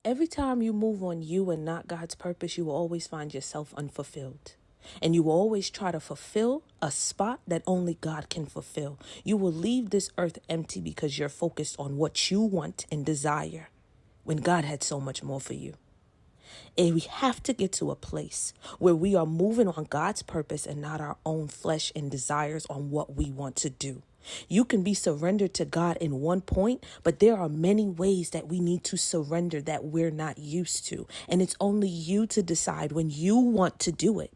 Every time you move on you and not God's purpose, you will always find yourself unfulfilled. And you will always try to fulfill a spot that only God can fulfill. You will leave this earth empty because you're focused on what you want and desire when God had so much more for you. And we have to get to a place where we are moving on God's purpose and not our own flesh and desires on what we want to do. You can be surrendered to God in one point, but there are many ways that we need to surrender that we're not used to. And it's only you to decide when you want to do it.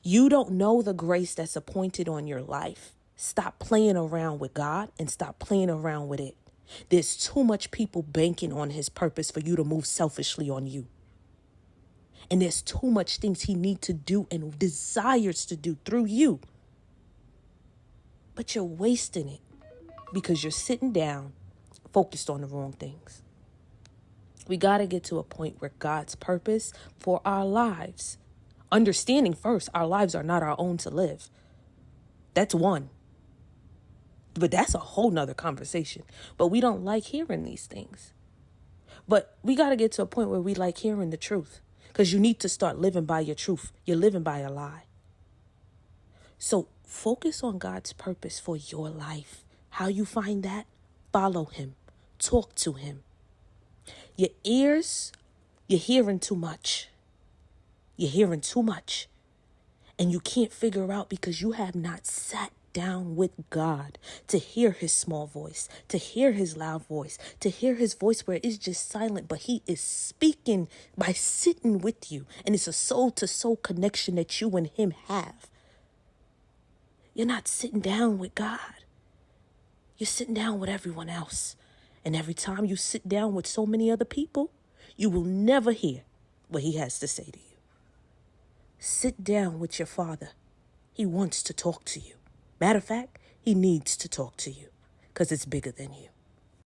You don't know the grace that's appointed on your life. Stop playing around with God and stop playing around with it. There's too much people banking on his purpose for you to move selfishly on you. And there's too much things he needs to do and desires to do through you. But you're wasting it because you're sitting down, focused on the wrong things. We got to get to a point where God's purpose for our lives, understanding first, our lives are not our own to live. That's one. But that's a whole nother conversation. But we don't like hearing these things. But we got to get to a point where we like hearing the truth. Because you need to start living by your truth. You're living by a lie. So focus on God's purpose for your life. How you find that? Follow him. Talk to him. Your ears, you're hearing too much. You're hearing too much. And you can't figure out because you have not sat down with God to hear his small voice, to hear his loud voice, to hear his voice where it's just silent, but he is speaking by sitting with you. And it's a soul to soul connection that you and him have. You're not sitting down with God. You're sitting down with everyone else. And every time you sit down with so many other people, you will never hear what he has to say to you. Sit down with your Father. He wants to talk to you. Matter of fact, he needs to talk to you because it's bigger than you.